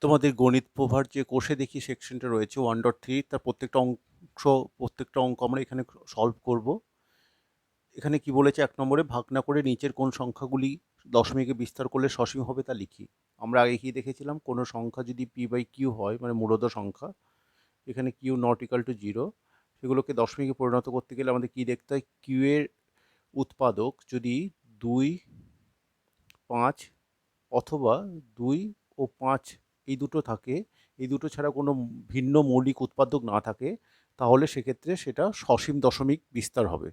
তোমাদের গণিত প্রভার যে কোষে দেখি সেকশনটা রয়েছে 1.3, তার প্রত্যেকটা অঙ্ক আমরা এখানে সলভ করব। এখানে কি বলেছে, 1 নম্বরে ভাগ না করে নিচের কোন সংখ্যাগুলি দশমিকে বিস্তার করলে সসীম হবে তা লিখি। আমরা আগে কি দেখেছিলাম, কোনো সংখ্যা যদি p/q হয়, মানে মূলদ সংখ্যা, এখানে q নট ইকাল টু 0, সেগুলোকে দশমিকে পরিণত করতে গেলে আমাদের কি দেখতে হয়, q এর উৎপাদক যদি 2, 5 অথবা 2 ও 5 এই দুটো থাকে, এই দুটো ছাড়া কোনো ভিন্ন মৌলিক উৎপাদক না থাকে, তাহলে সেক্ষেত্রে সেটা সসীম দশমিক বিস্তার হবে।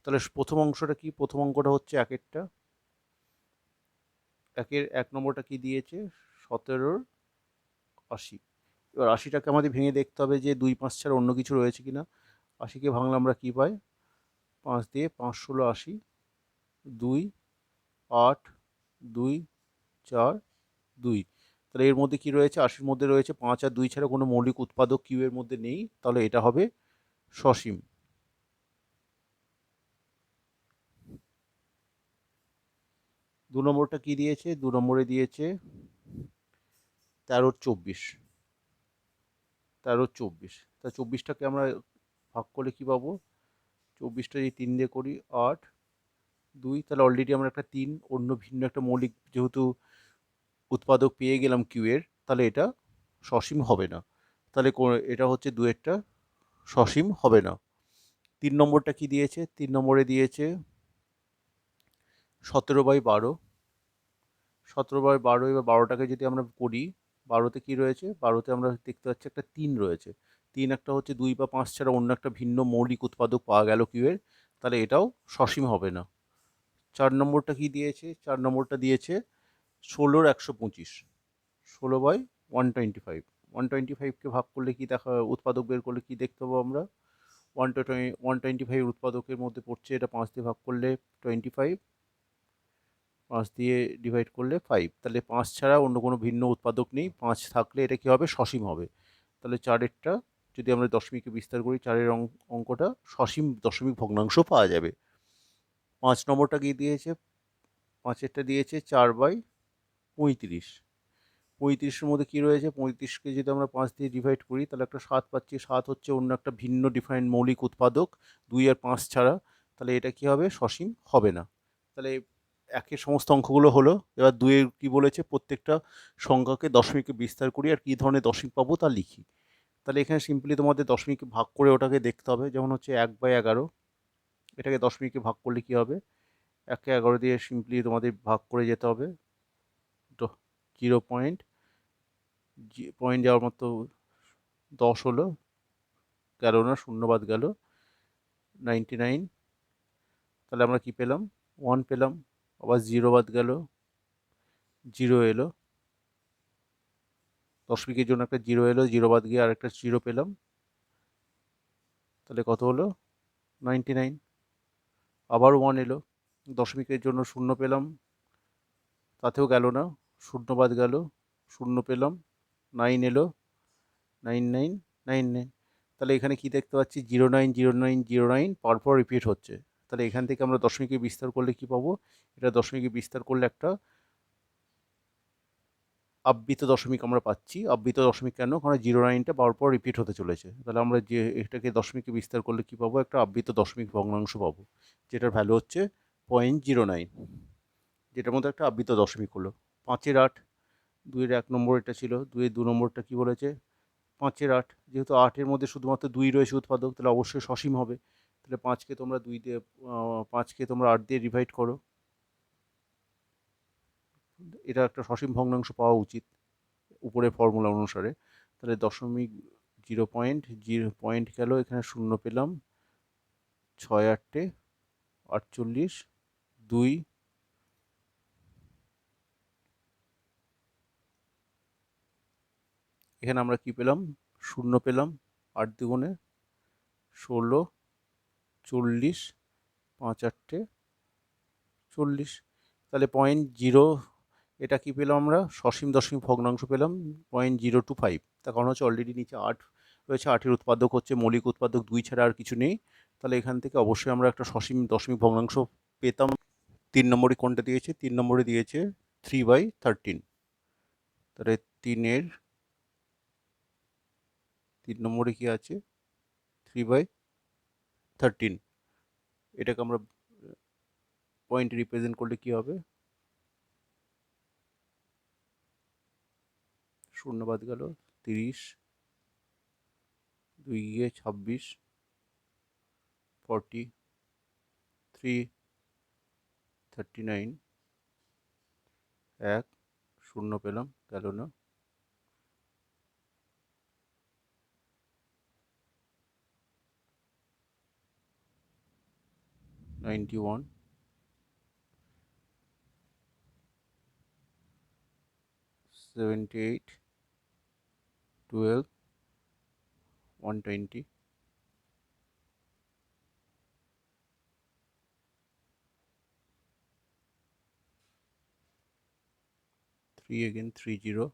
তাহলে প্রথম অংশটা কি, প্রথম অঙ্কটা হচ্ছে একের 1 নম্বরটা কি দিয়েছে, 17/80। এবার 80টাকে আমাদের ভেঙে দেখতে হবে যে 2, 5 ছাড়া অন্য কিছু রয়েছে কিনা। 80কে ভাঙলে আমরা কি পাই, 5 দিয়ে 5 ষোলো 80, 2 8 2 4 2। তাহলে এর মধ্যে কি রয়েছে, 80-র মধ্যে রয়েছে 5 আর 2 ছাড়া কোনো মৌলিক উৎপাদক কিউ এর মধ্যে নেই, তাহলে এটা হবে সসীম। 2 নম্বরটা কি দিয়েছে, 2 নম্বরে দিয়েছে 13/24। 13/24, তা 24টাকে আমরা ভাগ করলে কি পাবো, 24টা যদি 3 দিয়ে করি 8 2, তাহলে অলরেডি আমরা একটা 3 অন্য ভিন্ন একটা মৌলিক যেহেতু উৎপাদক পেয়ে গেলাম কিউ এর, তাহলে এটা সসীম হবে না। তাহলে এটা হচ্ছে 2-এরটা সসীম হবে না। 3 নম্বরটা কি দিয়েছে, 3 নম্বরে দিয়েছে 17/12। 17/12, এবার 12টাকে যদি আমরা করি, 12তে কি রয়েছে, 12তে আমরা দেখতে পাচ্ছি একটা 3 রয়েছে। 3 একটা হচ্ছে 2 বা 5 ছাড়া অন্য একটা ভিন্ন মৌলিক উৎপাদক পাওয়া গেল কিউ এর, তাহলে এটাও সসীম হবে না। 4 নম্বরটা কি দিয়েছে, 4 নম্বরটা দিয়েছে 16/125। 16/125, 125কে ভাগ করলে কি দেখা, উৎপাদক বের করলে কি দেখতে পাবো আমরা, 125 উৎপাদকের মধ্যে পড়ছে, এটা 5 দিয়ে ভাগ করলে 25, 5 দিয়ে ডিভাইড করলে 5, তাহলে 5 ছাড়া অন্য কোনো ভিন্ন উৎপাদক নেই, 5 থাকলে এটা কি হবে, সসীম হবে। তাহলে 4-এরটা যদি আমরা দশমিকে বিস্তার করি, 4-এর অঙ্কটা সসীম দশমিক ভগ্নাংশ পাওয়া যাবে। 5 নম্বরটা কি দিয়েছে, 5-এরটা দিয়েছে 4/35। 35-এর মধ্যে কি রয়েছে, 35কে যদি আমরা 5 দিয়ে ডিভাইড করি, তাহলে একটা 7 পাচ্ছি। 7 হচ্ছে অন্য একটা ভিন্ন ডিফারেন্ট মৌলিক উৎপাদক 2 আর 5 ছাড়া, তাহলে এটা কি হবে, সসীম হবে না। তাহলে একের সমস্ত অঙ্কগুলো হলো। এবার 2-এর কি বলেছে, প্রত্যেকটা সংখ্যাকে দশমিকে বিস্তার করি আর কি ধরনের দশমিক পাবো তা লিখি। তাহলে এখানে সিম্পলি তোমাদের দশমিকে ভাগ করে ওটাকে দেখতে হবে। যেমন হচ্ছে 1/11, এটাকে দশমিকে ভাগ করলে কি হবে, 1কে 11 দিয়ে সিম্পলি তোমাদের ভাগ করে যেতে হবে। তো 0 পয়েন্ট যাওয়ার মতো 10 হলো, গেল না, শূন্য বাদ গেল, 99। তাহলে আমরা কি পেলাম, 1 পেলাম। আবার 0 বাদ গেল, 0 এলো, দশমিকের জন্য একটা 0 এলো, 0 বাদ গিয়ে আরেকটা 0 পেলাম, তাহলে কত হলো, 99। আবার 1 এলো, দশমিকের জন্য 0 পেলাম, তাতেও গেল না, 0 বাদ গেল, 0 পেলাম, 9 এলো, 9999। তাহলে এখানে কি দেখতে পাচ্ছি, 090909 পরপর রিপিট হচ্ছে। তাহলে এখান থেকে আমরা দশমিকে বিস্তার করলে কি পাবো, এটা দশমিকে বিস্তার করলে একটা আবৃত দশমিক আমরা পাচ্ছি। আবৃত দশমিক কেন, কারণ 09টা পরপর রিপিট হতে চলেছে। তাহলে আমরা যে এটাকে দশমিকে বিস্তার করলে কি পাবো, একটা আবৃত দশমিক ভগ্নাংশ পাবো, যেটার ভ্যালু হচ্ছে 0.09, যেটার মধ্যে একটা আবৃত দশমিক হলো। 5-এর 8, 2-এর 1 নম্বর এটা ছিল, 2-এর 2 নম্বরটা কি বলেছে, 5-এর 8, যেহেতু 8-এর মধ্যে শুধুমাত্র 2 রয়েছে উৎপাদক, তাহলে অবশ্যই সসীম হবে। তাহলে 5কে তোমরা 2 দিয়ে 5কে তোমরা 8 দিয়ে ডিভাইড করো, এটা একটা সসীম ভগ্নাংশ পাওয়া উচিত উপরের ফর্মুলা অনুসারে। তাহলে 0.0 গেল, এখানে 0 পেলাম, 6-8-48, 2, এখানে আমরা কি পেলাম, 0 পেলাম, 8 দুগুণে 16, 40, 5-8-40। তাহলে 0.0, এটা কি পেলাম আমরা, সসীম দশমিক ভগ্নাংশ পেলাম 0.025। তার কারণ হচ্ছে অলরেডি নিচে 8 রয়েছে, 8-এর উৎপাদক হচ্ছে মৌলিক উৎপাদক 2 ছাড়া আর কিছু নেই। তাহলে এখান থেকে অবশ্যই আমরা একটা সসীম দশমিক ভগ্নাংশ পেতাম। 3 নম্বরে কোনটা দিয়েছে, 3 নম্বরে দিয়েছে 3/13। তাহলে 3 নম্বরে কি আছে 3/13, এটাকে আমরা পয়েন্ট রিপ্রেজেন্ট করলে কি হবে, শূন্য বাদ গেল, 30, 2 গিয়ে 26, 40, 3, 39, 1 শূন্য পেলাম, গেল না, 91, 78, 12, 120, 3 again, 30,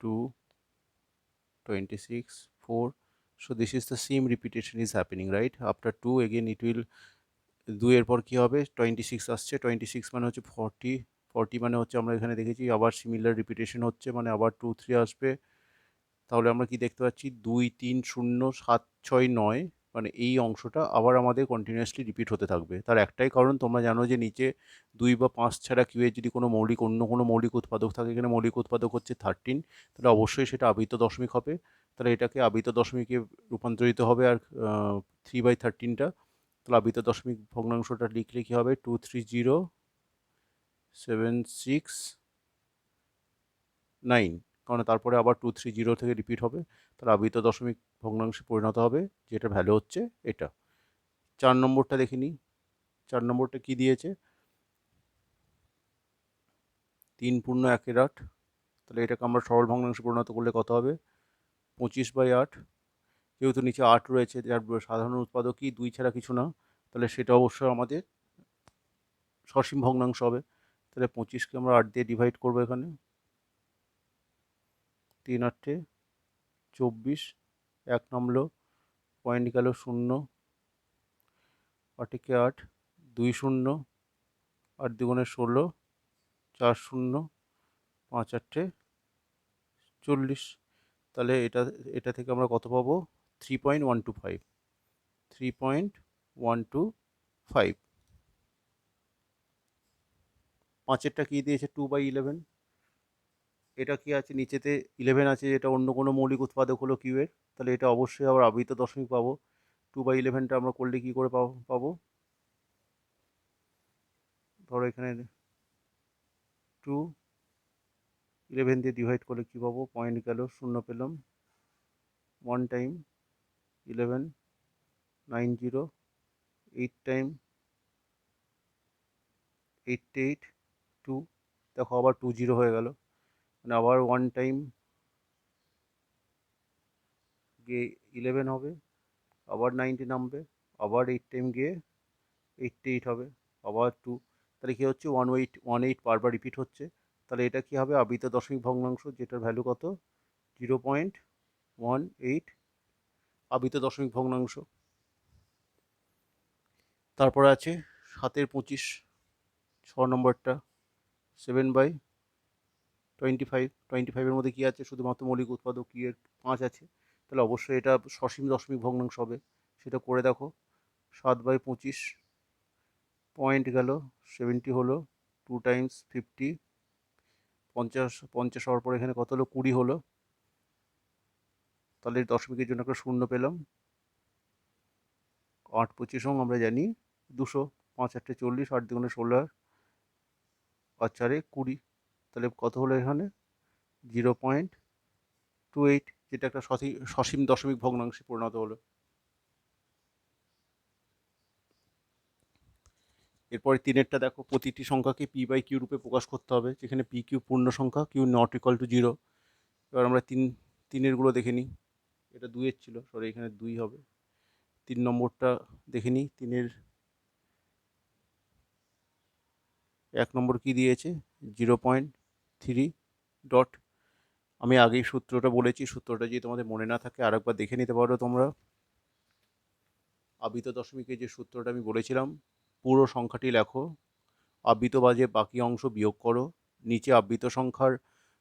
2, 26, 4. So this is the same repetition is happening, right? After 2 again it will, 2 এর পর কি হবে, 26 আসছে, 26 মানে হচ্ছে 40, 40 মানে হচ্ছে আমরা এখানে দেখেছি আবার সিমিলার রিপিটেশন হচ্ছে, মানে আবার 2 3 আসবে। তাহলে আমরা কি দেখতে পাচ্ছি, 2 3 0 7 6 9, মানে এই অংশটা আবার আমাদের কন্টিনিউয়াসলি রিপিট হতে থাকবে। তার একটাই কারণ, তোমরা জানো যে নিচে 2 বা 5 ছাড়া কিউ এর যদি কোনো অন্য কোনো মৌলিক উৎপাদক থাকে, এখানে মৌলিক উৎপাদক হচ্ছে 13, তাহলে অবশ্যই সেটা আবৃত দশমিক হবে। তাহলে এটাকে আবৃত দশমিকে রূপান্তরিত হবে, আর 3/13টা, তাহলে আবৃত দশমিক ভগ্নাংশটা লিখলে কি হবে, 2307669, কারণ তারপরে আবার 230 থেকে রিপিট হবে, তাহলে আবৃত দশমিক ভগ্নাংশে পরিণত হবে, যেটা ভ্যালু হচ্ছে এটা। 4 নম্বরটা দেখে নিই, 4 নম্বরটা কি দিয়েছে, 3 পূর্ণ 1/8, তাহলে এটাকে আমরা সরল ভগ্নাংশে পরিণত করলে কত হবে, 25/8, যেহেতু নিচে 8 রয়েছে, যার সাধারণ উৎপাদক কি 2 ছাড়া কিছু না, তাহলে সেটা অবশ্যই আমাদের সসীম ভগ্নাংশ হবে। তাহলে 25কে আমরা 8 দিয়ে ডিভাইড করবো, এখানে 3 8 24, 1 নামলো, পয়েন্ট গেল 0, 8 8, 2 0, 8 2 16, 4 0, 5 8 40, তাহলে এটা থেকে আমরা কত পাবো, 3.125, 3.125। পাঁচেরটা কি দিয়েছে, 2/11, এটা কি আছে নিচেতে 11 আছে, এটা অন্য কোনো মৌলিক উৎপাদক হলো কিউ এর, তাহলে এটা অবশ্যই আবার আবৃত দশমিক পাবো। 2/11টা আমরা করলে কি করে পাবো, ধরো এখানে 2 11 দিয়ে ডিভাইড করলে কি পাবো, পয়েন্ট গেল 0 পেলাম, 1 টাইম 11, 90, 8 টাইম 88, 2, দেখো আবার 20 হয়ে গেল, মানে আবার 1 টাইম গিয়ে 11 হবে, আবার 90 নামবে, আবার 8 টাইম গিয়ে 88 হবে, আবার 2, তাহলে কি হচ্ছে 118 বারবার রিপিট হচ্ছে, তাহলে এটা কি হবে, আবৃত দশমিক ভগ্নাংশ, যেটার ভ্যালু কত, 0.18 আবৃত দশমিক ভগ্নাংশ। তারপরে আছে 7/25, 6 নম্বরটা 7/25, 25-এর মধ্যে কি আছে, শুধুমাত্র মৌলিক উৎপাদক কি এর 5 আছে, তাহলে অবশ্যই এটা সসীম দশমিক ভগ্নাংশ হবে, সেটা করে দেখো। 7/25, পয়েন্ট গেল 70 হলো, 2 টাইমস 50, 50 হওয়ার পর এখানে কত হলো, 20 হলো, তাহলে দশমিকের জন্য একটা শূন্য পেলাম। 8/25 আমরা জানি 200, 5 8 40, 8 2 16, আর 4 20, তাহলে কত হলো এখানে, 0.28, যেটা একটা সসীম দশমিক ভগ্নাংশে পরিণত হলো। এরপরে 3-এরটা দেখো, প্রতিটি সংখ্যাকে p/q রূপে প্রকাশ করতে হবে, যেখানে pq পূর্ণ সংখ্যা, q নট ইকুয়াল টু 0। এবার আমরা 3-এর গুলো দেখে নিই, এটা 2-এর ছিল, সরি এখানে 2 হবে। 3 নম্বরটা দেখে নিই, 3-এর 1 নম্বর কি দিয়েছে, 0.3 ডট, আমি আগেই সূত্রটা বলেছি, সূত্রটা যদি তোমাদের মনে না থাকে আরেকবার দেখে নিতে পারো তোমরা। আবৃত দশমিকের যে সূত্রটা আমি বলেছিলাম, পুরো সংখ্যাটি লেখো, আবৃত বাজে বাকি অংশ বিয়োগ করো, নিচে আবৃত সংখ্যার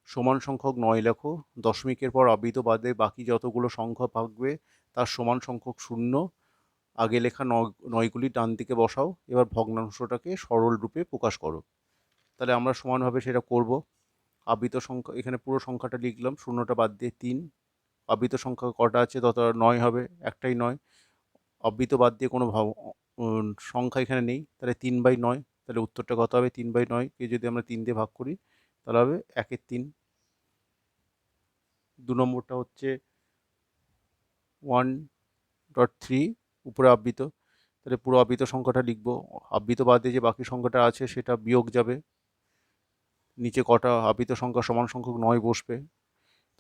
সমান সংখ্যক 9 লেখো, দশমিকের পর আবৃত বাদে বাকি যতগুলো সংখ্যা থাকবে তার সমান সংখ্যক শূন্য আগে লেখা নয়গুলি ডান দিকে বসাও, এবার ভগ্নাংশটাকে সরল রূপে প্রকাশ করো। তাহলে আমরা সমানভাবে সেটা করব। আবৃত সংখ্যা এখানে পুরো সংখ্যাটা লিখলাম, শূন্যটা বাদ দিয়ে 3। আবৃত সংখ্যা কটা আছে তত 9 হবে, একটাই 9। আবৃত বাদ দিয়ে কোনো সংখ্যা এখানে নেই, তাহলে 3/9। তাহলে উত্তরটা কত হবে? 3/9কে যদি আমরা 3 দিয়ে ভাগ করি তাহলে হবে 1/3। 2 নম্বরটা হচ্ছে 1.3 উপরে আবৃত, তাহলে পুরো আবৃত সংখ্যাটা লিখব। আবৃত বাদে যে বাকি সংখ্যাটা আছে সেটা বিয়োগ যাবে, নিচে কটা আবৃত সংখ্যা সমান সংখ্যক 9 বসবে।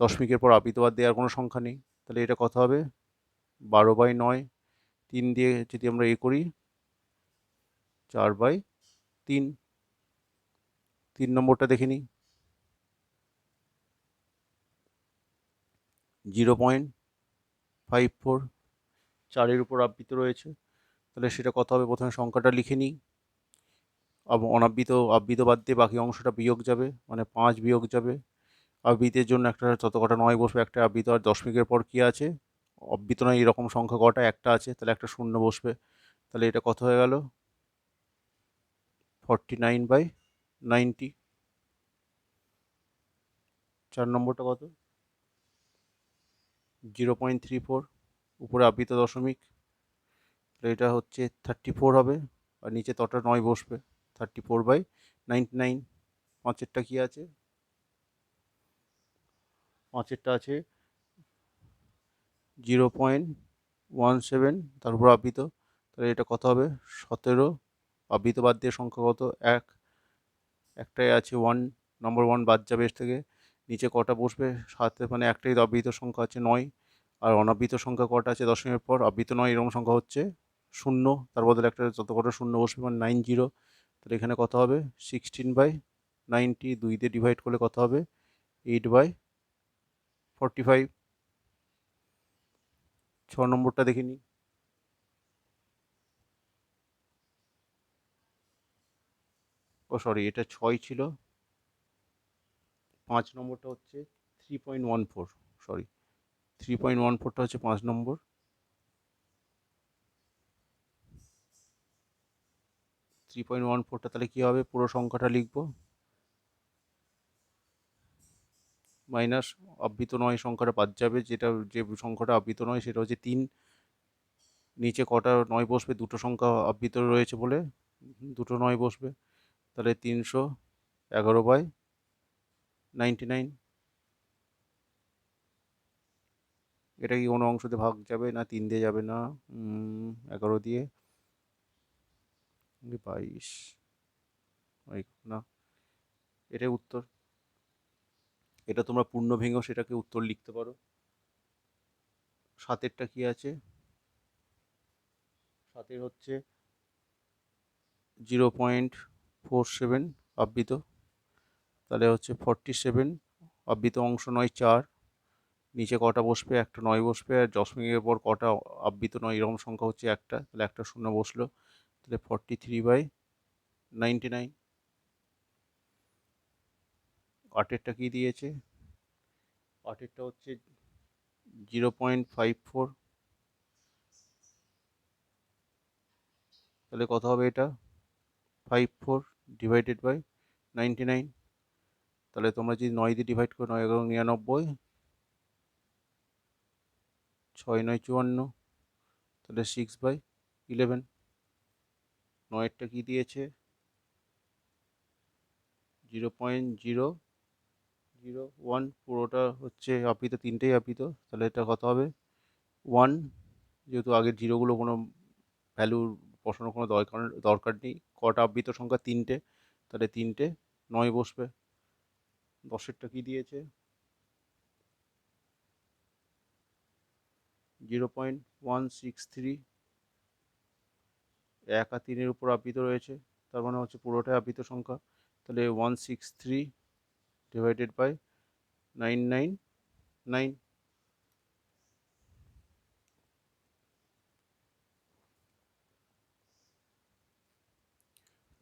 দশমিকের পর আবৃত বাদ দিয়ে আর কোনো সংখ্যা নেই, তাহলে এটা কত হবে? 12/9। 3 দিয়ে যদি আমরা করি 4/3। 3 নম্বরটা দেখে নিই, 0.54, 4-এর উপর আবৃত রয়েছে, তাহলে সেটা কত হবে? প্রথমে সংখ্যাটা লিখে নিই। আবৃত বাদ দিয়ে বাকি অংশটা বিয়োগ যাবে, মানে 5 বিয়োগ যাবে। আবৃতের জন্য একটা যত কটা 9 বসবে একটা আবৃত, আর দশমিকের পর কি আছে? আবৃত নয় এরকম সংখ্যা কটা? একটা আছে, তাহলে একটা শূন্য বসবে। তাহলে এটা কত হয়ে গেল? 49/90। 4 নম্বরটা কত? 0.34 উপরে আবৃত দশমিক, তাহলে এটা হচ্ছে 34 হবে, আর নিচে তটা 9 বসবে। 34/99। 5-এরটা কি আছে? 5-এরটা আছে 0.17, তার উপর আবৃত, তাহলে এটা কত হবে? 17। আবৃত বাদ দিয়ে সংখ্যা কত? একটাই আছে 1, নম্বর 1 বাদ যাবে এর থেকে। নিচে কটা বসবে? 7, মানে একটাই আবৃত সংখ্যা আছে 9। আর অনাবৃত সংখ্যা কটা আছে দশমিকের পর? আবৃত নয় এরকম সংখ্যা হচ্ছে 0, তার বদলে একটা যত কটা শূন্য বসবে, মানে 90। তাহলে এখানে কত হবে? 16/90। 2 দিয়ে ডিভাইড করলে কত হবে? 8/45। 6 নম্বরটা দেখে নিই। সরি, এটা 6 ছিল। 5 নম্বরটা হচ্ছে 3.14। সরি, 3.14টা হচ্ছে 5 নম্বর। 3.14টা তাহলে কি হবে? পুরো সংখ্যাটা লিখব, মাইনাস আবৃত নয় সংখ্যাটা বাদ যাবে, যে সংখ্যাটা আবৃত নয় সেটা হচ্ছে 3। নিচে কটা 9 বসবে? দুটো সংখ্যা আবৃত রয়েছে বলে দুটো 9 বসবে, তাহলে 311/99। এটা কি কোনো অংশ দিয়ে ভাগ যাবে? না 3 দিয়ে যাবে না, 11 দিয়ে 22, না, এটাই উত্তর। এটা তোমরা পূর্ণ ভেঙেও সেটাকে উত্তর লিখতে পারো। 7-এরটা কি আছে? 7-এর হচ্ছে 0.47 আবৃত, তাহলে হচ্ছে 47। আবৃত অংশ নয় 4, নিচে কটা বসবে? একটা 9 বসবে, আর দশমিকের পর কটা আবৃত নয় এরকম সংখ্যা হচ্ছে একটা, তাহলে একটা শূন্য বসলো, তাহলে 43/99। 8-এরটা কি দিয়েছে? 8-এরটা হচ্ছে 0.54, তাহলে কত হবে? এটা 54/99। তাহলে তোমরা যদি 9 দিয়ে ডিভাইড করো, 9×99, 6×9 = 54, তাহলে 6/11। 9-এরটা কি দিয়েছে? 0.001, পুরোটা হচ্ছে আবৃত, তিনটেই আবৃত, তাহলে এটা কত হবে? 1। যেহেতু আগের জিরোগুলো কোনো ভ্যালু বসানোর কোনো দরকার নেই, কটা আবৃত সংখ্যা? 3টে, তাহলে 3টে 9 বসবে। 10-এরটা কি দিয়েছে? 0.163, 1 আর 3-এর উপর আবৃত রয়েছে, তার মানে হচ্ছে পুরোটাই আবৃত সংখ্যা, তাহলে 163/999।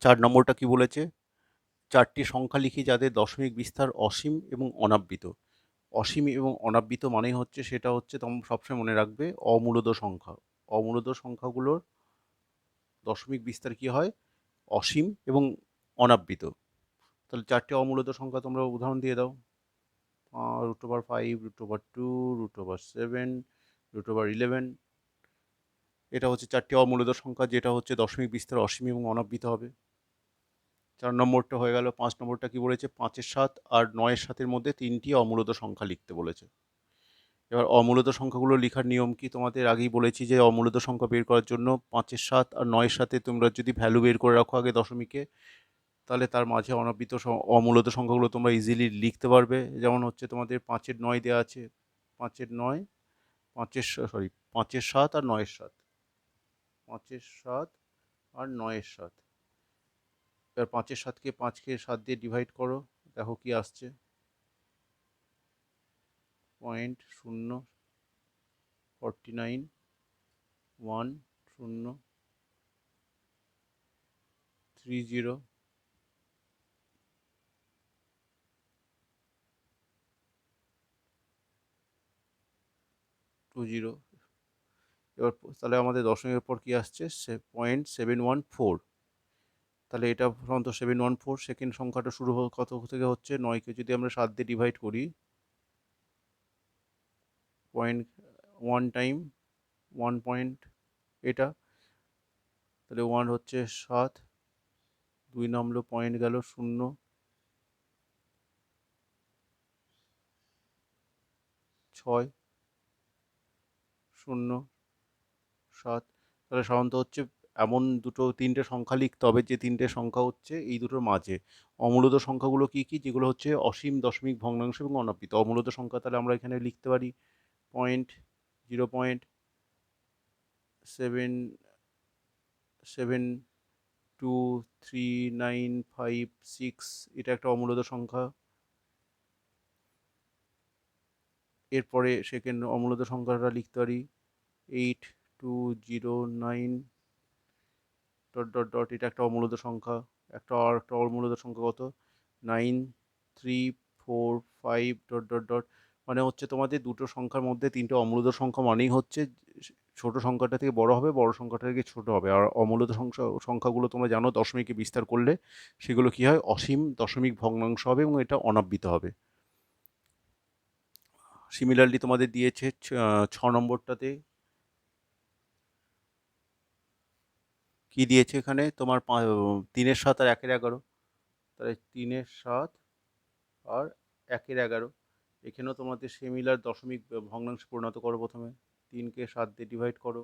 4 নম্বরটা কি বলেছে? চারটি সংখ্যা লিখি যাদের দশমিক বিস্তার অসীম এবং অনাবৃত। অসীম এবং অনাবৃত মানেই হচ্ছে সেটা হচ্ছে তোমরা সবসময় মনে রাখবে অমূলদ সংখ্যা। অমূলদ সংখ্যাগুলোর দশমিক বিস্তার কি হয়? অসীম এবং অনাবৃত। তাহলে চারটি অমূলদ সংখ্যা তোমরা উদাহরণ দিয়ে দাও। √5, √2, √7, √11। এটা হচ্ছে চারটি অমূলদ সংখ্যা, যেটা হচ্ছে দশমিক বিস্তার অসীম এবং অনাবৃত হবে। 4 নম্বরটা হয়ে গেল। 5 নম্বরটা কি বলেছে? 5-এর 7 আর 9-এর 7-এর মধ্যে 3টি অমূলদ সংখ্যা লিখতে বলেছে। এবার অমূলদ সংখ্যাগুলো লেখার নিয়ম কি? তোমাদের আগেই বলেছি যে অমূলদ সংখ্যা বের করার জন্য 5-এর 7 আর 9-এর 7-এ তোমরা যদি ভ্যালু বের করে রাখো আগে দশমিকে, তাহলে তার মাঝে অনাবৃত অমূলদ সংখ্যাগুলো তোমরা ইজিলি লিখতে পারবে। যেমন হচ্ছে তোমাদের 5-এর 9 দেওয়া আছে, 5-এর 9, 5-এর 7 আর 9-এর 7, 5-এর 7 আর 9-এর 7। এবার 5-এর 7কে 5কে 7 দিয়ে ডিভাইড করো, দেখো কি আসছে। 0.049 1030 20। এবার তাহলে আমাদের দশমিকের পর কি আসছে? 0.714। তাহলে এটা সাধারণত 714। সেকেন্ড সংখ্যাটা শুরু কত থেকে হচ্ছে? 9কে যদি আমরা 7 দিয়ে ডিভাইড করি, 0.1 টাইম 1 পয়েন্ট এটা, তাহলে 1 হচ্ছে 7, 2 নামলো, পয়েন্ট গেল 0, 6, 0, 7। তাহলে সাধারণত হচ্ছে এমন তিনটে সংখ্যা লিখতে হবে যে তিনটে সংখ্যা হচ্ছে এই দুটোর মাঝে। অমূলদ সংখ্যাগুলো কি কি? যেগুলো হচ্ছে অসীম, দশমিক, ভগ্নাংশ এবং অনাবৃত। অমূলদ সংখ্যা তাহলে আমরা এখানে লিখতে পারি 0.72395 6। এটা একটা অমূলদ সংখ্যা। এরপরে সেকেন্ড অমূলদ সংখ্যাটা লিখতে পারি 8209 ... এটা একটা অমূলদ সংখ্যা। একটা অমূলদ সংখ্যা কত? 9345 ... মানে হচ্ছে তোমাদের দুটো সংখ্যার মধ্যে তিনটে অমূলদ সংখ্যা মানেই হচ্ছে ছোট সংখ্যাটা থেকে বড় হবে, বড় সংখ্যাটা থেকে ছোট হবে। আর অমূলদ সংখ্যাগুলো তোমরা জানো দশমিকে বিস্তার করলে সেগুলো কি হয়? অসীম, দশমিক, ভগ্নাংশ হবে এবং এটা অনাবৃত হবে। সিমিলারলি তোমাদের দিয়েছে 6 নম্বরটাতে কি দিয়েছে? এখানে তোমার 3-এর 7 আর 1-এর 11। তাহলে 3-এর 7 আর 1-এর 11। এখানেও তোমাদের সিমিলার দশমিক ভগ্নাংশে পরিণত করো। প্রথমে 3কে 7 দিয়ে ডিভাইড করো,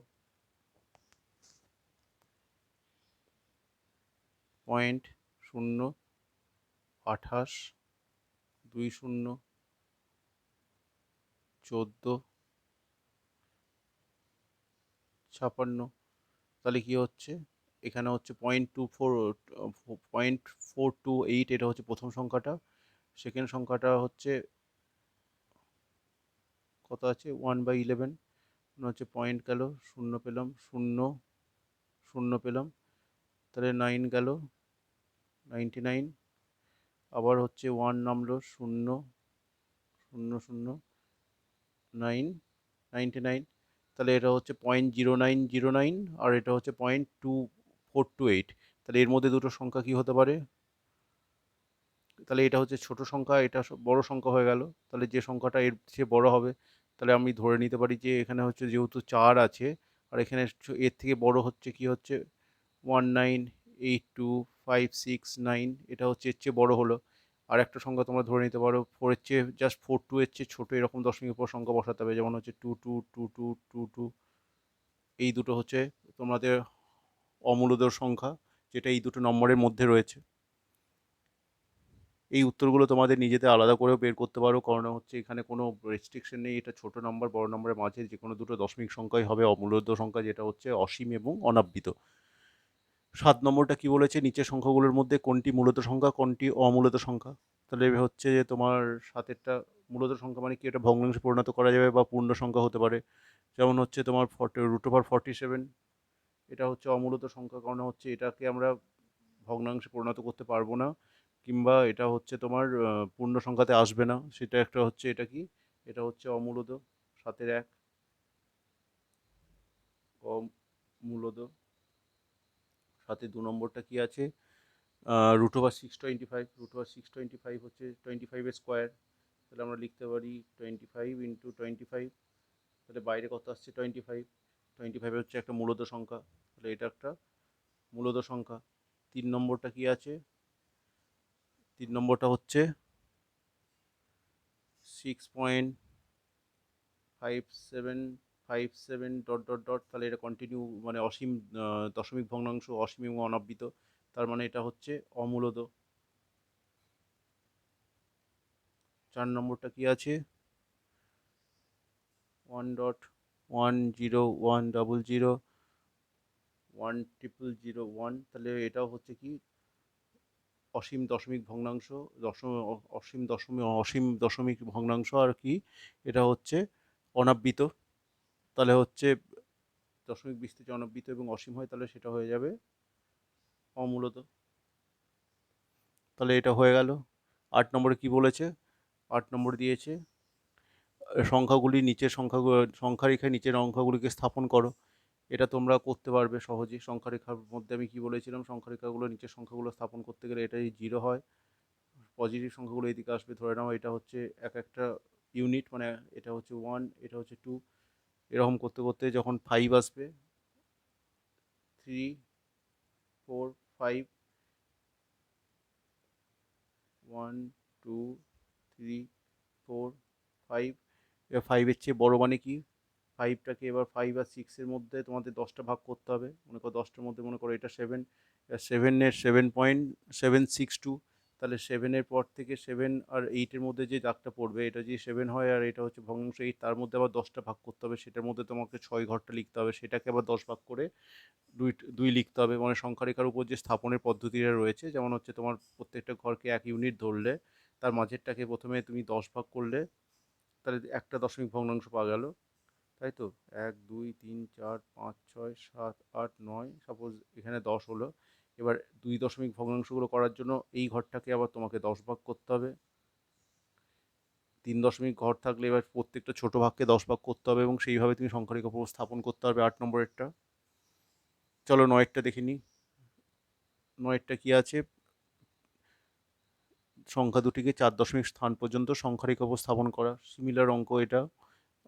0.028 20 14 56। তাহলে কি হচ্ছে? এখানে হচ্ছে 0.428। এটা হচ্ছে প্রথম সংখ্যাটা। সেকেন্ড সংখ্যাটা হচ্ছে কত আছে? 1/11। হচ্ছে পয়েন্ট গেল, শূন্য পেলাম, শূন্য শূন্য পেলাম, তাহলে 9 গেল, 99। আবার হচ্ছে 1 নামলো, শূন্য শূন্য শূন্য 9, 99। তাহলে এটা হচ্ছে 0.0909 আর এটা হচ্ছে 0.2428। তাহলে এর মধ্যে দুটো সংখ্যা কি হতে পারে? তাহলে এটা হচ্ছে ছোট সংখ্যা, এটা বড় সংখ্যা হয়ে গেল। তাহলে যে সংখ্যাটা এর চেয়ে বড় হবে, তাহলে আমি ধরে নিতে পারি যে এখানে হচ্ছে যেহেতু 4 আছে আর এখানে এর থেকে বড় হচ্ছে কি হচ্ছে 1982569। এটা হচ্ছে এর চেয়ে বড় হলো। আর একটা সংখ্যা তোমরা ধরে নিতে পারো 4-এর চেয়ে জাস্ট 42 এর চেয়ে ছোট, এরকম দশমিকের পর সংখ্যা বসাতে হবে। যেমন হচ্ছে 222222। এই দুটো হচ্ছে তোমাদের অমূলদ সংখ্যা, যেটা এই দুটো নম্বরের মধ্যে রয়েছে। এই উত্তরগুলো তোমাদের নিজেদের আলাদা করেও বের করতে পারো, কারণ হচ্ছে এখানে কোনো রেস্ট্রিকশন নেই। এটা ছোট নম্বর, বড় নম্বরের মাঝে যে কোনো দুটো দশমিক সংখ্যাই হবে অমূলদ সংখ্যা, যেটা হচ্ছে অসীম এবং অনাবৃত। 7 নম্বরটা কি বলেছে? নিচের সংখ্যাগুলোর মধ্যে কোনটি মূলত সংখ্যা, কোনটি অমূলত সংখ্যা? তাহলে হচ্ছে যে তোমার 7-এরটা মূলত সংখ্যা মানে কি? এটা ভগ্নাংশে পরিণত করা যাবে বা পূর্ণ সংখ্যা হতে পারে। যেমন হচ্ছে তোমার √47। এটা হচ্ছে অমূলত সংখ্যা, কারণ হচ্ছে এটাকে আমরা ভগ্নাংশে পরিণত করতে পারবো না, কিংবা এটা হচ্ছে তোমার পূর্ণ সংখ্যাতে আসবে না, সেটা একটা হচ্ছে এটা কি, এটা হচ্ছে অমূলদ, 7-এর 1 অমূলদ। সাথে 2 নম্বরটা কি আছে, √625, √625 হচ্ছে 25-এর স্কোয়ার, তাহলে আমরা লিখতে পারি 25 ইন্টু 25, তাহলে বাইরে কত আসছে 25, 25 হচ্ছে একটা মূলদ সংখ্যা, তাহলে এটা একটা মূলদ সংখ্যা। 3 নম্বরটা কি আছে, 3 নম্বরটা হচ্ছে 6.5757 ডট ডট ডট, তাহলে এটা কন্টিনিউ মানে অসীম দশমিক ভগ্নাংশ, অসীম এবং অনাবৃত, তার মানে এটা হচ্ছে অমূলদ। 4 নম্বরটা কি আছে, 1.101001001, তাহলে এটাও হচ্ছে কি অসীম দশমিক ভগ্নাংশ, অসীম দশমিক ভগ্নাংশ, আর কি এটা হচ্ছে অনাবৃত, তাহলে হচ্ছে দশমিক বিস্তৃতি অনাবৃত এবং অসীম হয়, তাহলে সেটা হয়ে যাবে অমূলত। তাহলে এটা হয়ে গেল। 8 নম্বরে কি বলেছে, 8 নম্বর দিয়েছে সংখ্যাগুলি নিচের সংখ্যা রেখায় নিচের অঙ্কগুলিকে স্থাপন করো। এটা তোমরা করতে পারবে সহজেই। সংখ্যা রেখার মধ্যে আমি কি বলেছিলাম, সংখ্যা রেখাগুলো নিচের সংখ্যাগুলো স্থাপন করতে গেলে এটা যদি 0 হয়, পজিটিভ সংখ্যাগুলো এদিকে আসবে, ধরে নাও এটা হচ্ছে এক একটা ইউনিট, মানে এটা হচ্ছে 1, এটা হচ্ছে 2, এরকম করতে করতে যখন 5 আসবে, 3, 4, 5, 1, 2, 3, 4, 5, এবার 5-এর চেয়ে বড় মানে কি, 5টাকে এবার 5 আর 6-এর মধ্যে তোমাদের 10টা ভাগ করতে হবে, মনে করো 10টার মধ্যে মনে করো এটা 7, 7-এর 7.762, তাহলে 7-এর পর থেকে 7 আর 8-এর মধ্যে যে দাগটা পড়বে, এটা যদি 7 হয় আর এটা হচ্ছে ভগ্নাংশ 8, তার মধ্যে আবার 10টা ভাগ করতে হবে, সেটার মধ্যে তোমাকে 6 ঘরটা লিখতে হবে, সেটাকে আবার 10 ভাগ করে 2 লিখতে হবে। মানে সংখ্যা রেখার উপর যে স্থাপনের পদ্ধতিটা রয়েছে, যেমন হচ্ছে তোমার প্রত্যেকটা ঘরকে 1 ইউনিট ধরলে, তার মাঝেরটাকে প্রথমে তুমি 10 ভাগ করলে, তাহলে একটা দশমিক ভগ্নাংশ পাওয়া গেল, তাই তো? 1, 2, 3, 4, 5, 6, 7, 8, 9, সাপোজ এখানে 10 হলো। এবার 2 দশমিক ভগ্নাংশগুলো করার জন্য এই ঘরটাকে আবার তোমাকে 10 ভাগ করতে হবে। 3 দশমিক ঘর থাকলে এবার প্রত্যেকটা ছোট ভাগকে 10 ভাগ করতে হবে, এবং সেইভাবে তুমি সংখ্যারেখা উপস্থাপন করতে পারবে। 8 নম্বরেরটা, চলো 9-এরটা দেখে নিই। 9-এরটা কি আছে, সংখ্যা দুটিকে 4 দশমিক স্থান পর্যন্ত সংখ্যারেখা উপস্থাপন করা। সিমিলার অঙ্ক এটা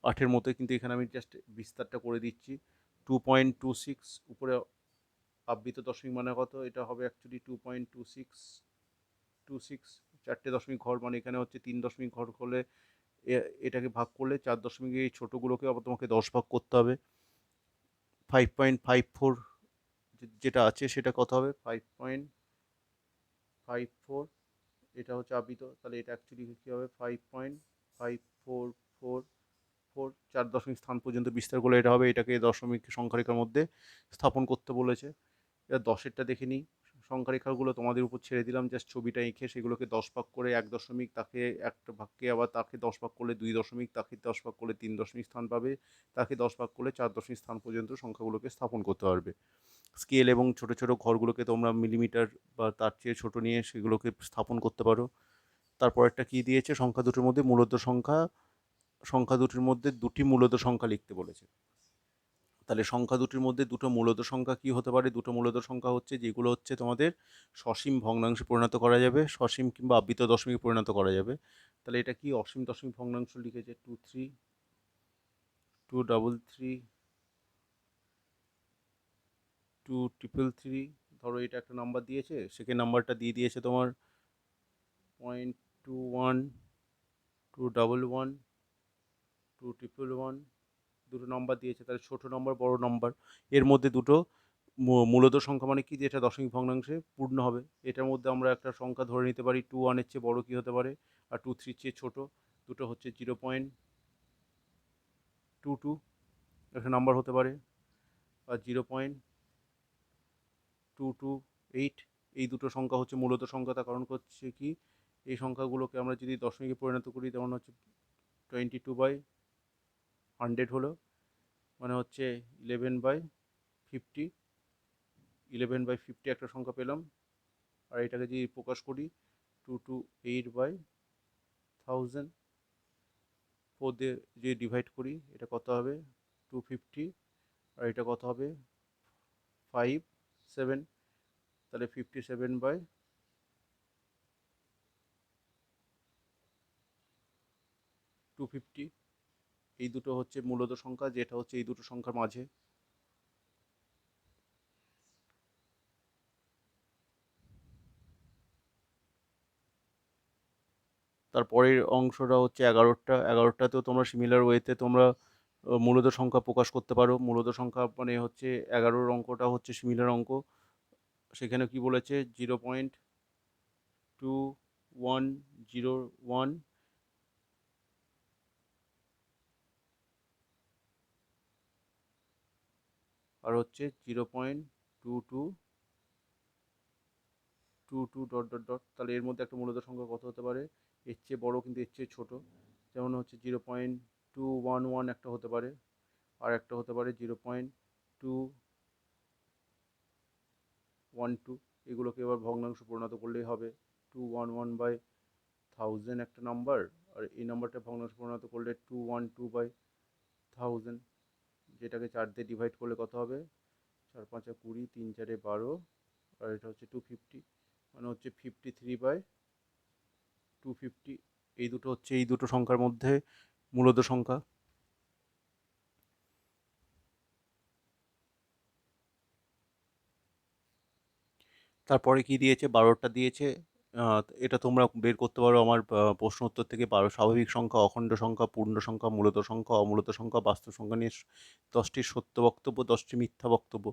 8-এর মতো, কিন্তু এখানে আমি জাস্ট বিস্তারটা করে দিচ্ছি। 2.26 উপরে আবৃত দশমিক মানে কত, এটা হবে অ্যাকচুয়ালি 2.2626, 4টে দশমিক ঘর, মানে এখানে হচ্ছে 3 দশমিক ঘর হলে এটাকে ভাগ করলে 4 দশমিক, এই ছোটোগুলোকে আবার তোমাকে 10 ভাগ করতে হবে। 5.54 যেটা আছে সেটা কত হবে, 5.54, এটা হচ্ছে আবৃত, তাহলে এটা অ্যাকচুয়ালি কী হবে, 5.5444, 4 দশমিক স্থান পর্যন্ত বিস্তার করলে এটা হবে, এটাকে দশমিক সংখ্যারেখার মধ্যে স্থাপন করতে বলেছে। এবার 10-এরটা দেখে নিই। সংখ্যারেখাগুলো তোমাদের উপর ছেড়ে দিলাম, জাস্ট ছবিটা এঁকে সেগুলোকে 10 ভাগ করে 1 দশমিক, তাকে একটা ভাগকে আবার তাকে 10 ভাগ করলে 2 দশমিক, তাকে 10 ভাগ করলে 3 দশমিক স্থান পাবে, তাকে 10 ভাগ করলে 4 দশমিক স্থান পর্যন্ত সংখ্যাগুলোকে স্থাপন করতে পারবে। স্কেল এবং ছোট ছোট ঘরগুলোকে তোমরা মিলিমিটার বা তার চেয়ে ছোট নিয়ে সেগুলোকে স্থাপন করতে পারো। তারপরেরটা কি দিয়েছে, সংখ্যা দুটোর মধ্যে মূলদ সংখ্যা, সংখ্যা দুটির মধ্যে দুটি মূলদ সংখ্যা লিখতে বলেছে। তাহলে সংখ্যা দুটির মধ্যে দুটো মূলদ সংখ্যা কি হতে পারে, দুটো মূলদ সংখ্যা হচ্ছে যেগুলো হচ্ছে তোমাদের সসীম ভগ্নাংশে পরিণত করা যাবে, সসীম কিংবা আবৃত দশমিকে পরিণত করা যাবে। তাহলে এটা কি অসীম দশমিক ভগ্নাংশ লিখেছে, 233, 233, ধরো এটা একটা নাম্বার দিয়েছে, সেকেন্ড নাম্বারটা দিয়ে দিয়েছে তোমার 0.21, 211, 211, দুটো নম্বর দিয়েছে, তাহলে ছোট নম্বর বড় নম্বর, এর মধ্যে দুটো মূলদ সংখ্যা মানে কি, যেটা দশমিক ভগ্নাংশে পূর্ণ হবে। এটার মধ্যে আমরা একটা সংখ্যা ধরে নিতে পারি 21-এর চেয়ে বড় কি হতে পারে, আর 23-র চেয়ে ছোট, দুটো হচ্ছে 0.22 একটা নাম্বার হতে পারে, আর 0.228, এই দুটো সংখ্যা হচ্ছে মূলত সংখ্যা। তার কারণ হচ্ছে কি, এই সংখ্যাগুলোকে আমরা যদি দশমিকে পরিণত করি, তেমন হচ্ছে 22/100 হলো, মানে হচ্ছে 11/50, 11/50 একটা সংখ্যা পেলাম। আর এটাকে যদি প্রকাশ করি 228/1000 4 দিয়ে যে ডিভাইড করি এটা কত হবে 250, আর এটা কত হবে 57, তাহলে 57/250, এই দুটো হচ্ছে মূলত সংখ্যা, যেটা হচ্ছে এই দুটো সংখ্যার মাঝে। তারপরের অংশটা হচ্ছে 11টাতেও তোমরা সিমিলার ওয়েতে তোমরা মূলত সংখ্যা প্রকাশ করতে পারো। মূলত সংখ্যা মানে হচ্ছে 11 অঙ্কটা হচ্ছে সিমিলার অঙ্ক। সেখানে কি বলেছে 0.2101 আর হচ্ছে 0.2222 ডট ডট ডট, তাহলে এর মধ্যে একটা মূলত সংখ্যা কত হতে পারে, এর চেয়ে বড় কিন্তু এর চেয়ে ছোট। যেমন হচ্ছে 0.211 একটা হতে পারে, আর একটা হতে পারে 0.212। এগুলোকে এবার ভগ্নাংশ পরিণত করলেই হবে 211/1000 একটা নাম্বার, আর এই নাম্বারটা ভগ্নাংশ পরিণত করলে 212/1000, যেটাকে 4 দিয়ে ডিভাইড করলে কত হবে 4 5 20, 3 4 12, আর এটা হচ্ছে 250, মানে হচ্ছে 53/250। এই দুটো হচ্ছে এই দুটো সংখ্যার মধ্যে মূলত সংখ্যা। তারপরে কি দিয়েছে 12টা দিয়েছে। এটা তোমরা বের করতে পারো আমার প্রশ্ন উত্তর থেকে। 12 স্বাভাবিক সংখ্যা, অখণ্ড সংখ্যা, পূর্ণ সংখ্যা, মূলত সংখ্যা, অমূলত সংখ্যা, বাস্তব সংখ্যা নিয়ে 10টি সত্য বক্তব্য, 10টি মিথ্যা বক্তব্য,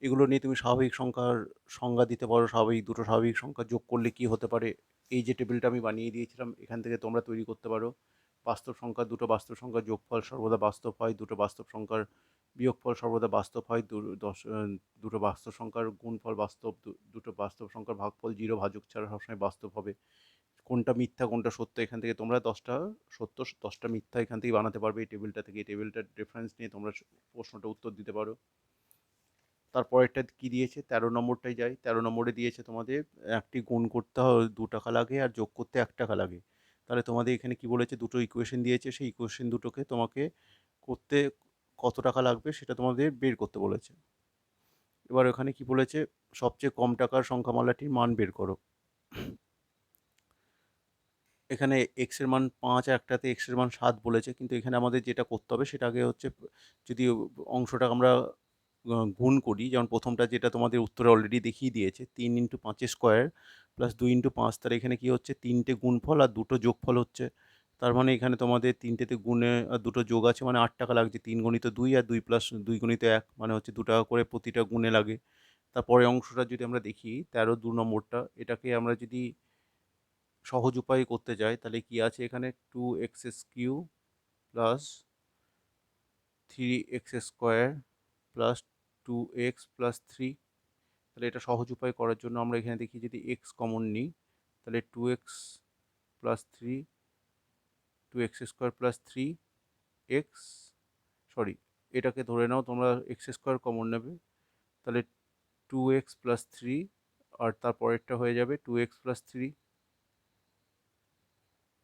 এগুলো নিয়ে তুমি স্বাভাবিক সংখ্যার সংজ্ঞা দিতে পারো। দুটো স্বাভাবিক সংখ্যা যোগ করলে কি হতে পারে, এই যে টেবিলটা আমি বানিয়ে দিয়েছিলাম এখান থেকে তোমরা তৈরি করতে পারো। দুটো বাস্তব সংখ্যার যোগফল সর্বদা বাস্তব হয়, দুটো বাস্তব সংখ্যার বিয়োগফল সর্বদা বাস্তব হয়, দুটো বাস্তব সংখ্যার গুণফল বাস্তব, দুটো বাস্তব সংখ্যার ভাগফল 0 ভাজক ছাড়া সবসময় বাস্তব হবে। কোনটা মিথ্যা কোনটা সত্য এখান থেকে তোমরা 10টা সত্য 10টা মিথ্যা এখান থেকে বানাতে পারবে এই টেবিলটা থেকে। এই টেবিলটার রেফারেন্স নিয়ে তোমরা প্রশ্নটা উত্তর দিতে পারো। তারপরেরটা কি দিয়েছে 13 নম্বরটাই যাই। 13 নম্বরে দিয়েছে তোমাদের একটি গুণ করতে হয় 2 টাকা লাগে আর যোগ করতে 1 টাকা লাগে। তাহলে তোমাদের এখানে কি বলেছে, দুটো ইকুয়েশন দিয়েছে, সেই ইকুয়েশন দুটোকে তোমাকে করতে কত টাকা লাগবে সেটা তোমাদের বের করতে বলেছে। এবার ওখানে কি বলেছে, সবচেয়ে কম টাকার সংখ্যামালাটির মান বের করো। এখানে x এর মান 5 আর একটাতে x এর মান 7 বলেছে, কিন্তু এখানে আমাদের যেটা করতে হবে সেটা আগে হচ্ছে যদি অংশটা আমরা গুণ করি, যেমন প্রথমটা যেটা তোমাদের উত্তরে অলরেডি দেখিয়ে দিয়েছে 3 × 5 স্কোয়ার প্লাস 2 × 5, তার এখানে কি হচ্ছে 3টে গুণফল আর দুটো যোগফল হচ্ছে। তার মানে এখানে তোমাদের 3টেতে গুণে আর দুটো যোগ আছে, মানে 8 টাকা লাগছে। 3 × 2 আর 2 + 2 × 1 মানে হচ্ছে 2 টাকা করে প্রতিটা গুণে লাগে। তারপরে অংশটা যদি আমরা দেখি 13 নম্বরটা, এটাকে আমরা যদি সহজ উপায়ে করতে যাই তাহলে কি আছে এখানে 2x³ plus 3x² plus 2x plus 3। তাহলে এটা সহজ উপায় করার জন্য আমরা এখানে দেখি যদি x কমন নিই তাহলে 2x plus 3, 2x² plus 3x, sorry এটাকে ধরে নাও তোমরা x² কমন নেবে, তাহলে 2x প্লাস 3, আর তারপরেরটা হয়ে যাবে 2x প্লাস 3।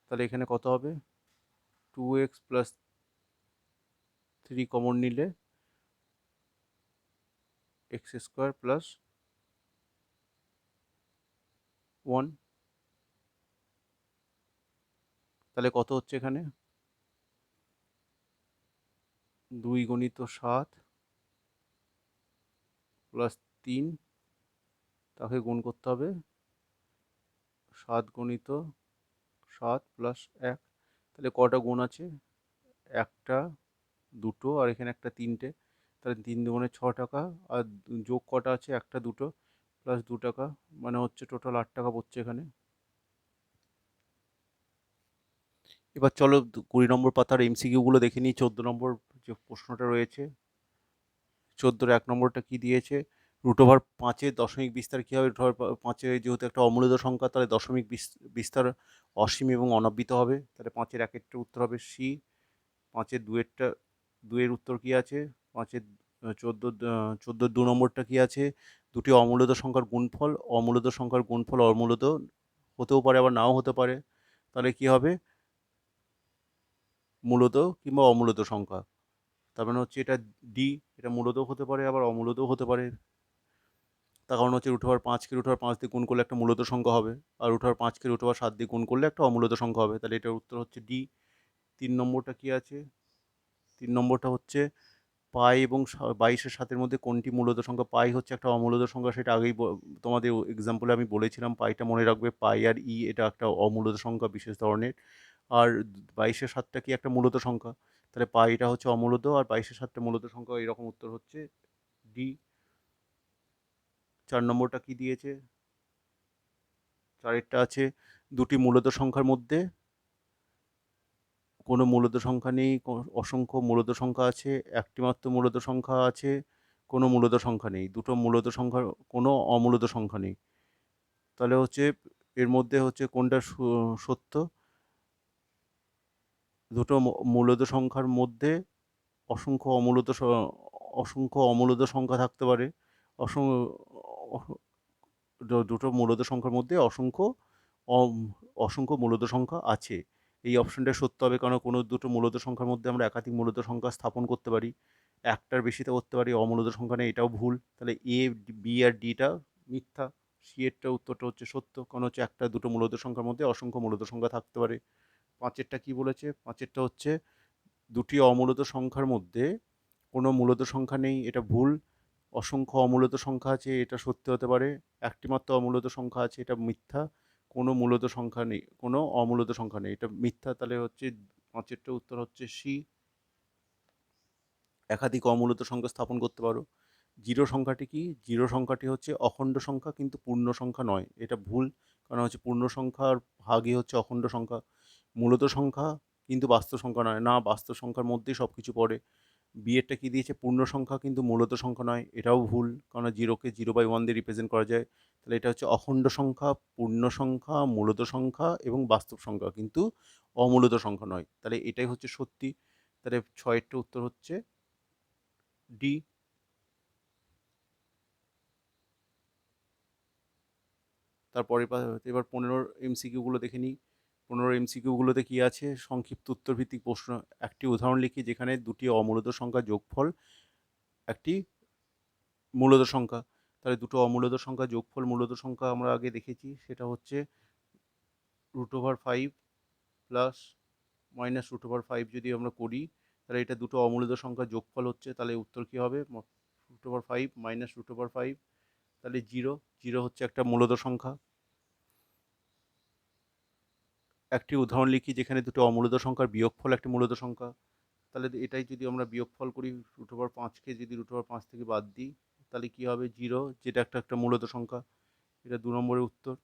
তাহলে এখানে কত হবে 2x প্লাস 3 কমন নিলে x² প্লাস 1। তাহলে কত হচ্ছে এখানে 2 × 7 প্লাস 3, তাকে গুণ করতে হবে 7 × 7 প্লাস 1। তাহলে কটা গুণ আছে, একটা দুটো আর এখানে একটা 3টে, তাহলে 3 × 2 = 6 টাকা, আর যোগ কটা আছে একটা দুটো প্লাস 2 টাকা, মানে হচ্ছে টোটাল 8 টাকা পড়ছে এখানে। এবার চলো 20 নম্বর পাতার এমসিকিউগুলো দেখে নিই। 14 নম্বর যে প্রশ্নটা রয়েছে, 14-এর 1 নম্বরটা কি দিয়েছে, √5-এর দশমিক বিস্তার কী হবে। √5 যেহেতু একটা অমূলত সংখ্যা, তাহলে দশমিক বিস্তার অসীম এবং অনাবৃত হবে। তাহলে 5-এর 1-এরটা উত্তর হবে সি। 5-এর 2-এর উত্তর কী আছে, 5-এর 14 2 নম্বরটা কী আছে, দুটি অমূলত সংখ্যার গুণফল, অমূলত সংখ্যার গুণফল অমূলত হতেও পারে আবার নাও হতে পারে, তাহলে কি হবে, মূলত কিংবা অমূলত সংখ্যা। তার মানে হচ্ছে এটা ডি, এটা মূলদও হতে পারে আবার অমূলদও হতে পারে। তার কারণ হচ্ছে √5 কে √5 দিয়ে গুণ করলে একটা মূলত সংখ্যা হবে, আর √5 কে √7 দিয়ে গুণ করলে একটা অমূলত সংখ্যা হবে, তাহলে এটার উত্তর হচ্ছে ডি। 3 নম্বরটা কি আছে? 3 নম্বরটা হচ্ছে পাই এবং 22-7 মধ্যে কোনটি মূলত সংখ্যা? পাই হচ্ছে একটা অমূলত সংখ্যা, সেটা আগেই তোমাদের এক্সাম্পলে আমি বলেছিলাম। পাইটা মনে রাখবে, পাই আর ই এটা একটা অমূলত সংখ্যা বিশেষ ধরনের। আর 22-7টা কি একটা মূলত সংখ্যা, তাহলে পাইটা হচ্ছে অমূলত আর 22-7টা মূলত সংখ্যা, এরকম উত্তর হচ্ছে ডি। 4 নম্বরটা কি দিয়েছে? 4-এরটা আছে দুটি মূলত সংখ্যার মধ্যে কোনো মূলত সংখ্যা নেই, অসংখ্য মূলত সংখ্যা আছে, একটি মাত্র মূলত সংখ্যা আছে, কোনো মূলত সংখ্যা নেই, দুটো মূলত সংখ্যার কোনো অমূলত সংখ্যা নেই। তাহলে হচ্ছে এর মধ্যে হচ্ছে কোনটা সত্য? দুটো মূলত সংখ্যার মধ্যে অসংখ্য অমূলত সংখ্যা থাকতে পারে। দুটো মূলত সংখ্যার মধ্যে অসংখ্য মূলত সংখ্যা আছে, এই অপশনটা সত্য হবে, কারণ কোনো দুটো মূলত সংখ্যার মধ্যে আমরা একাধিক মূলত সংখ্যা স্থাপন করতে পারি, একটার বেশিতে করতে পারি, অমূলত সংখ্যা নেই, এটাও ভুল। তাহলে এ, বি আর ডিটা মিথ্যা, সি এরটা উত্তরটা হচ্ছে সত্য, কারণ হচ্ছে একটা দুটো মূলত সংখ্যার মধ্যে অসংখ্য মূলত সংখ্যা থাকতে পারে। 5-এরটা কি বলেছে? 5-এরটা হচ্ছে দুটি অমূলত সংখ্যার মধ্যে কোনো মূলত সংখ্যা নেই, এটা ভুল। অসংখ্য অমূলত সংখ্যা আছে, এটা সত্যি হতে পারে। একটি মাত্র অমূলত সংখ্যা আছে, এটা মিথ্যা। কোনো মূলত সংখ্যা নেই, কোনো অমূলত সংখ্যা নেই, এটা মিথ্যা। তাহলে হচ্ছে 5-এরটা উত্তর হচ্ছে সি। একাধিক অমূলত সংখ্যা স্থাপন করতে পারো। জিরো সংখ্যাটি কি? জিরো সংখ্যাটি হচ্ছে অখণ্ড সংখ্যা কিন্তু পূর্ণ সংখ্যা নয়, এটা ভুল, কারণ হচ্ছে পূর্ণ সংখ্যার ভাগই হচ্ছে অখণ্ড সংখ্যা। মূলত সংখ্যা কিন্তু বাস্তব সংখ্যা নয়, না, বাস্তব সংখ্যার মধ্যেই সব কিছু পড়ে। বিয়েরটা কি দিয়েছে? পূর্ণ সংখ্যা কিন্তু মূলত সংখ্যা নয়, এটাও ভুল, কারণ জিরোকে 0/1 দিয়ে রিপ্রেজেন্ট করা যায়। তাহলে এটা হচ্ছে অখণ্ড সংখ্যা, পূর্ণ সংখ্যা, মূলত সংখ্যা এবং বাস্তব সংখ্যা, কিন্তু অমূলত সংখ্যা নয়, তাহলে এটাই হচ্ছে সত্যি। তাহলে 6-এরটা উত্তর হচ্ছে ডি। তারপরে এবার 15 এমসিকিউগুলো দেখে নিই। 15 এমসিকিউগুলোতে কি আছে? সংক্ষিপ্ত উত্তরভিত্তিক প্রশ্ন। একটি উদাহরণ লিখি যেখানে দুটি অমূলত সংখ্যার যোগফল একটি মূলত সংখ্যা। তাহলে দুটো অমূলত সংখ্যা যোগফল মূলত সংখ্যা আমরা আগে দেখেছি, সেটা হচ্ছে √5 প্লাস মাইনাস √5 যদি আমরা করি, তাহলে এটা দুটো অমূলত সংখ্যার যোগফল হচ্ছে, তাহলে উত্তর কী হবে? √5 মাইনাস √5, তাহলে জিরো। জিরো হচ্ছে একটা মূলত সংখ্যা। একটি উদাহরণ লিখি যেখানে দুটো অমূলত সংখ্যার বিয়োগফল একটি মূলত সংখ্যা। তাহলে এটাই যদি আমরা বিয়োগফল করি, √5কে যদি √5 থেকে বাদ দিই, তাহলে কি হবে? জিরো, যেটা একটা মূলত সংখ্যা। এটা 2 নম্বরের উত্তর।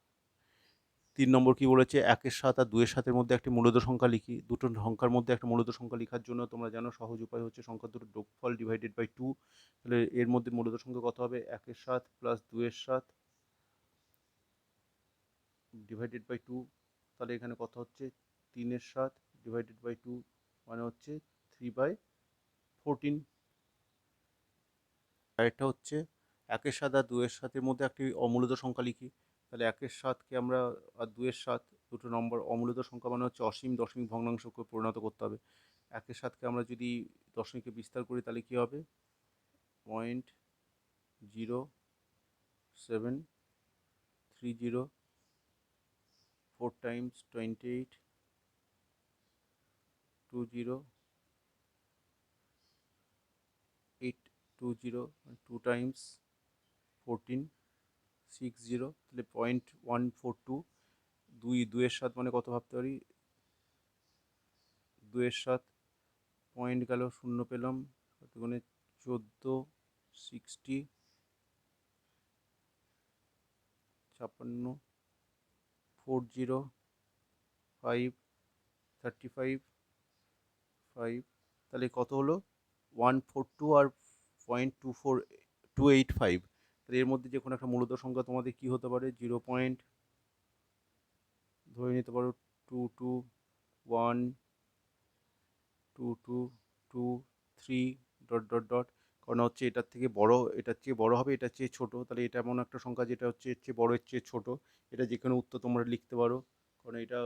3 নম্বর কি বলেছে? 1-এর 7 আর 2-এর 7-এর মধ্যে একটি মূলত সংখ্যা লিখি। দুটো সংখ্যার মধ্যে একটা মূলত সংখ্যা লেখার জন্য তোমরা জানো সহজ উপায় হচ্ছে সংখ্যা দুটোর যোগফল ডিভাইডেড বাই 2। তাহলে এর মধ্যে মূলত সংখ্যা কত হবে? 1-এর 7 প্লাস 2-এর 7 ডিভাইডেড বাই 2। তাহলে এখানে কত হচ্ছে? 3-এর 7 ডিভাইডেড বাই 2 মানে হচ্ছে 3/14। আরেকটা হচ্ছে 1-এর 7 আর 2-এর 7-এর মধ্যে একটি অমূলত সংখ্যা লিখি। তাহলে 1-এর 7কে আমরা আর 2-এর 7 দুটো নম্বর অমূলত সংখ্যা মানে হচ্ছে অসীম দশমিক ভগ্নাংশকে পরিণত করতে হবে। 1-এর 7কে আমরা যদি দশমিকে বিস্তার করি তাহলে কী হবে? 0.0730 4 টাইমস 28 20 820 2 টাইমস 1460, তাহলে 0.142। 2-এর 7 মানে কত ভাবতে পারি? 2-এর 7 পয়েন্ট গেল, শূন্য পেলাম, মানে 14, 60, 56, 40, 5, 35, 5, তাহলে কত হলো? 142 আর 0.285। তাহলে এর মধ্যে যে কোনো একটা মূলত সংখ্যা তোমাদের কি হতে পারে? 0. ধরে নিতে পারো 22, 1, 2, 2, 2, 3, ডট ডট ডট, কারণ হচ্ছে এটার থেকে বড়, এটার চেয়ে বড় হবে, এটার চেয়ে ছোট, তাহলে এটা এমন একটা সংখ্যা যেটা হচ্ছে এর চেয়ে বড়, এর চেয়ে ছোট। এটা যে কোনো উত্তর তোমরা লিখতে পারো, কারণ এটা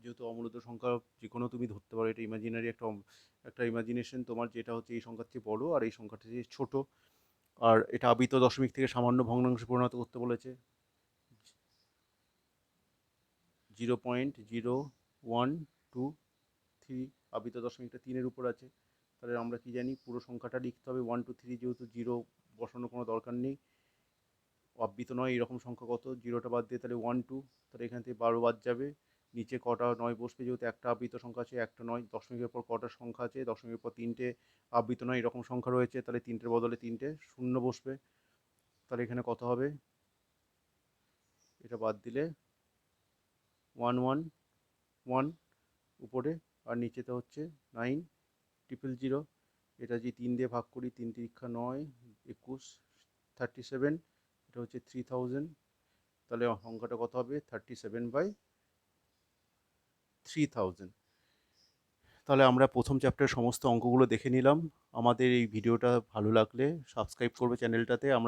যেহেতু অমূলত সংখ্যা যে কোনো তুমি ধরতে পারো, এটা ইমাজিনারি একটা ইমাজিনেশন তোমার, যেটা হচ্ছে এই সংখ্যার চেয়ে বড় আর এই সংখ্যাটা চেয়ে ছোট। আর এটা আবৃত দশমিক থেকে সামান্য ভগ্নাংশে পরিণত করতে বলেছে। 0.0123 আবৃত দশমিকটা 3-এর উপর আছে। তাহলে আমরা কি জানি, পুরো সংখ্যাটা লিখতে হবে 1 2 3, যেহেতু জিরো বসানোর কোনো দরকার নেই। আবৃত নয় এরকম সংখ্যা কত, জিরোটা বাদ দিয়ে তাহলে 1 2, তাহলে এখান থেকে 12 বাদ যাবে। নিচে কটা নয় বসবে, যেহেতু একটা আবৃত সংখ্যা আছে, একটা নয়। দশমিকের পর কটা সংখ্যা আছে, দশমিকের পর 3টে আবৃত নয় এরকম সংখ্যা রয়েছে, তাহলে 3টের বদলে 3টে শূন্য বসবে। তাহলে এখানে কত হবে, এটা বাদ দিলে 1 1 1 উপরে, আর নিচেতে হচ্ছে 9 0 0 0। এটা যদি 3 দিয়ে ভাগ করি, 3 তিরিক্ষা 9 21 37, এটা হচ্ছে 3000। তাহলে সংখ্যাটা কত হবে, 37/3000। তাহলে আমরা প্রথম চ্যাপ্টারের সমস্ত অঙ্কগুলো দেখে নিলাম। আমাদের এই ভিডিওটা ভালো লাগলে সাবস্ক্রাইব করবে চ্যানেলটাতে। আমরা